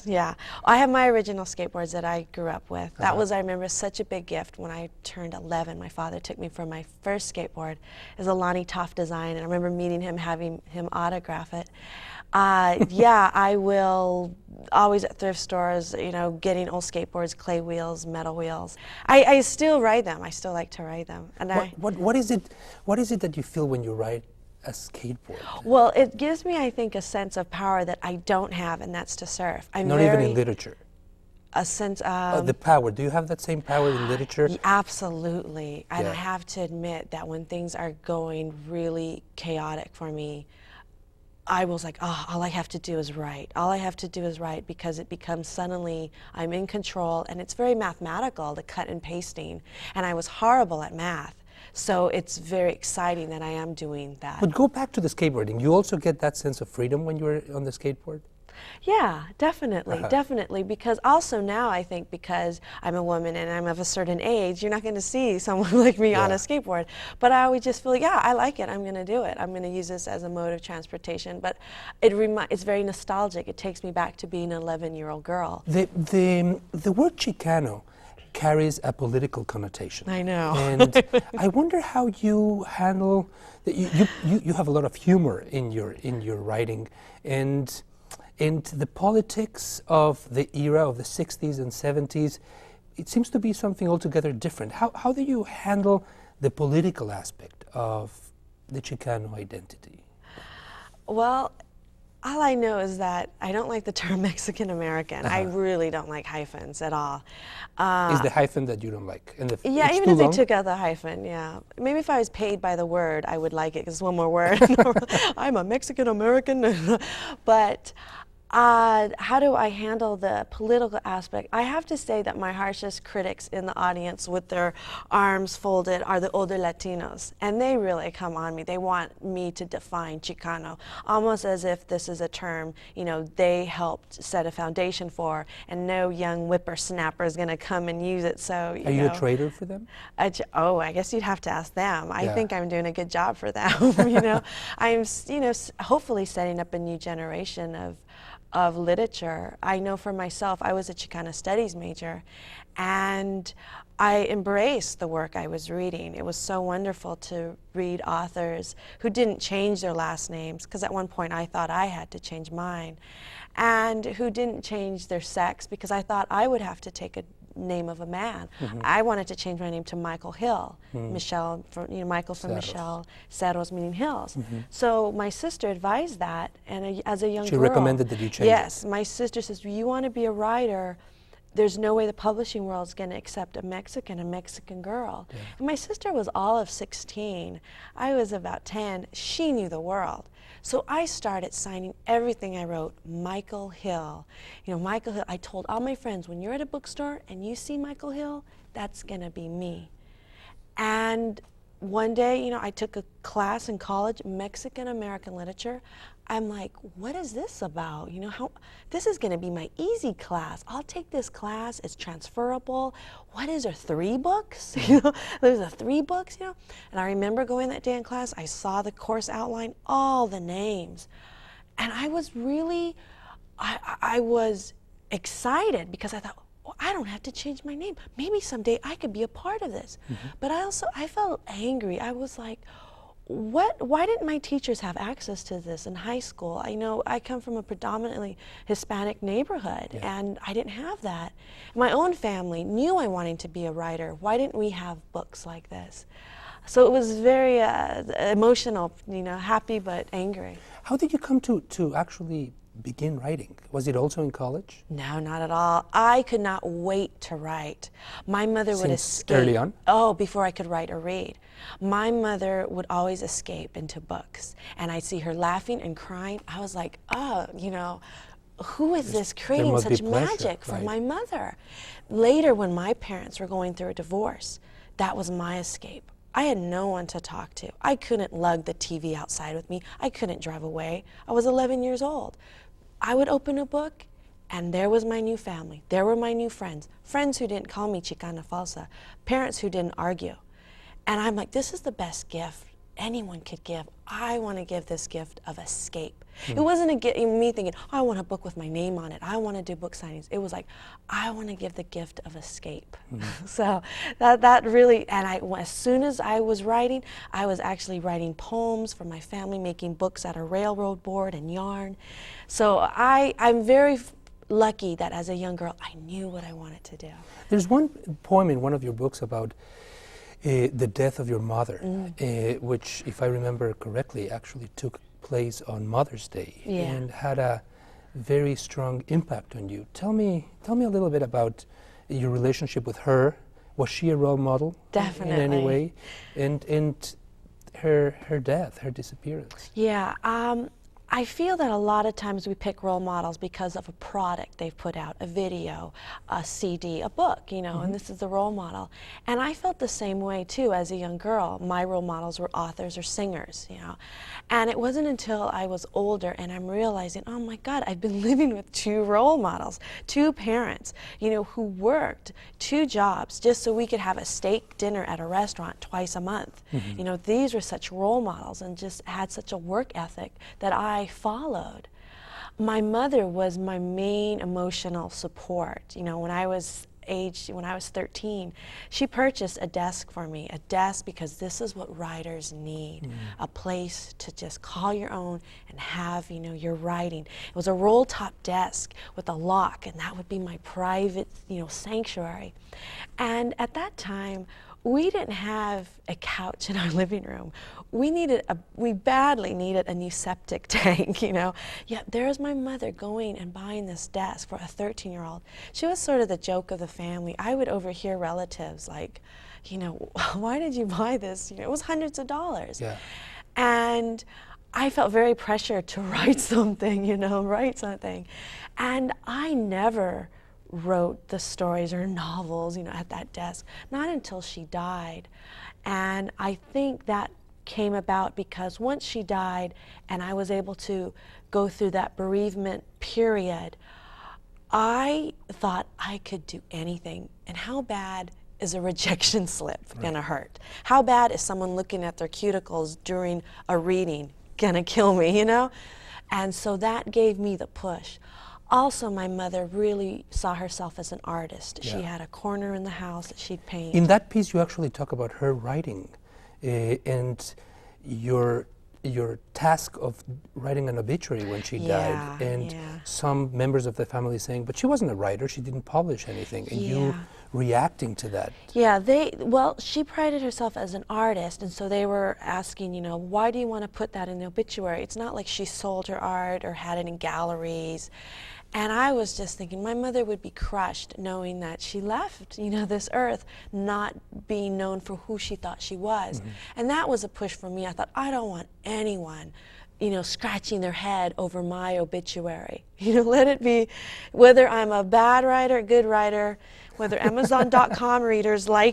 yeah. I have my original skateboards that I grew up with. That Uh-huh. was, I remember, such a big gift when I turned 11. My father took me for my first skateboard. It was a Lonnie Toff design, and I remember meeting him, having him autograph it. Yeah, I will always at thrift stores, you know, getting old skateboards, clay wheels, metal wheels. I still ride them. I still like to ride them. And What is it? What is it that you feel when you ride a skateboard? well, it gives me, I think, a sense of power that I don't have, and that's to surf. I'm Not even in literature. a sense The power. Do you have that same power in literature? absolutely. And I Yeah. have to admit that when things are going really chaotic for me, I was like, oh, all I have to do is write. All I have to do is write, because it becomes suddenly I'm in control, and it's very mathematical, the cut and pasting. And I was horrible at math. So it's very exciting that I am doing that. But go back to the skateboarding. You also get that sense of freedom when you're on the skateboard? Yeah, definitely, definitely. Because also now I think, because I'm a woman and I'm of a certain age, you're not going to see someone like me on a Yeah. skateboard. But I always just feel like, yeah, I like it. I'm going to do it. I'm going to use this as a mode of transportation. But it's very nostalgic. It takes me back to being an 11-year-old girl. The word Chicano carries a political connotation. I know. And I wonder how you handle you have a lot of humor in your writing, and the politics of the era of the 60s and 70s, it seems to be something altogether different. How do you handle the political aspect of the Chicano identity? Well, all I know is that I don't like the term Mexican American. I really don't like hyphens at all. Is the hyphen that you don't like? And Yeah, it's even too if they long? took out the hyphen, yeah. Maybe if I was paid by the word, I would like it, because it's one more word. I'm a Mexican American. But how do I handle the political aspect? I have to say that my harshest critics in the audience, with their arms folded, are the older Latinos. And they really come on me. They want me to define Chicano, almost as if this is a term, you know, they helped set a foundation for, and no young whippersnapper is going to come and use it. So, Are you a traitor for them? Oh, I guess you'd have to ask them. I Yeah. think I'm doing a good job for them. You know, I'm, you know, hopefully setting up a new generation of literature. I know for myself, I was a Chicana studies major, and I embraced the work I was reading. It was so wonderful to read authors who didn't change their last names, because at one point I thought I had to change mine, and who didn't change their sex, because I thought I would have to take a name of a man. I wanted to change my name to Michael Hill. Michele, Michael from Serros. Michele, Serros meaning hills. So my sister advised that, and as a young She girl. recommended that you change it. Yes, my sister says, you want to be a writer, there's no way the publishing world is going to accept a Mexican girl. Yeah. And my sister was all of 16. I was about 10. She knew the world. So I started signing everything I wrote, Michael Hill. You know, Michael Hill, I told all my friends, when you're at a bookstore and you see Michael Hill, that's going to be me. And one day, you know, I took a class in college, Mexican American literature. I'm like, what is this about? You know, this is going to be my easy class. I'll take this class. It's transferable. What is there, 3 books? You know, there's 3 books, you know. And I remember going that day in class, I saw the course outline, all the names. And I was really, I was excited, because I thought, well, I don't have to change my name. Maybe someday I could be a part of this. But I felt angry. I was like, why didn't my teachers have access to this in high school? I know I come from a predominantly Hispanic neighborhood, and I didn't have that. My own family knew I wanted to be a writer. Why didn't we have books like this? So it was very emotional, you know, happy but angry. How did you come to actually begin writing? Was it also in college? No, not at all. I could not wait to write. My mother would Since escape. early on? Oh, before I could write or read. My mother would always escape into books, and I'd see her laughing and crying. I was like, oh, you know, who is this creating must be such pleasure, magic for right. my mother? Later, when my parents were going through a divorce, that was my escape. I had no one to talk to. I couldn't lug the TV outside with me. I couldn't drive away. I was 11 years old. I would open a book, and there was my new family. There were my new friends. Friends who didn't call me Chicana Falsa. Parents who didn't argue. And I'm like, this is the best gift anyone could give. I want to give this gift of escape. It wasn't me thinking, oh, I want a book with my name on it. I want to do book signings. It was like, I want to give the gift of escape. So that really, and as soon as I was writing, I was actually writing poems for my family, making books out of railroad board and yarn. So I'm very lucky that as a young girl, I knew what I wanted to do. There's one poem in one of your books about the death of your mother, which, if I remember correctly, actually took place on Mother's Day and had a very strong impact on you. Tell me a little bit about your relationship with her. Was she a role model? Definitely. In any way? And her death, her disappearance. Yeah. I feel that a lot of times we pick role models because of a product they've put out, a video, a CD, a book, you know, and this is the role model. And I felt the same way too as a young girl. My role models were authors or singers, you know. And it wasn't until I was older and I'm realizing, oh my God, I've been living with two role models, two parents, you know, who worked two jobs just so we could have a steak dinner at a restaurant twice a month. You know, these were such role models and just had such a work ethic that I followed. My mother was my main emotional support. You know, when I was 13, she purchased a desk for me, a desk because this is what writers need, a place to just call your own and have, you know, your writing. It was a roll-top desk with a lock, and that would be my private, you know, sanctuary. And at that time, we didn't have a couch in our living room. We badly needed a new septic tank, you know. Yet there's my mother going and buying this desk for a 13-year-old. She was sort of the joke of the family. I would overhear relatives like, you know, why did you buy this? You know, it was hundreds of dollars. Yeah. And I felt very pressured to write something, you know, And I never wrote the stories or novels, you know, at that desk, not until she died. And I think that came about because once she died and I was able to go through that bereavement period, I thought I could do anything. And how bad is a rejection slip gonna hurt? How bad is someone looking at their cuticles during a reading gonna kill me, you know? And so that gave me the push. Also, my mother really saw herself as an artist. She had a corner in the house that she'd paint. In that piece, you actually talk about her writing and your task of writing an obituary when she died, and some members of the family saying, but she wasn't a writer, she didn't publish anything, and you reacting to that. Yeah, she prided herself as an artist, and so they were asking, you know, why do you want to put that in the obituary? It's not like she sold her art or had it in galleries. And I was just thinking, my mother would be crushed knowing that she left, you know, this earth not being known for who she thought she was. And that was a push for me. I thought, I don't want anyone, you know, scratching their head over my obituary. You know, let it be, whether I'm a bad writer, good writer, whether Amazon.com readers like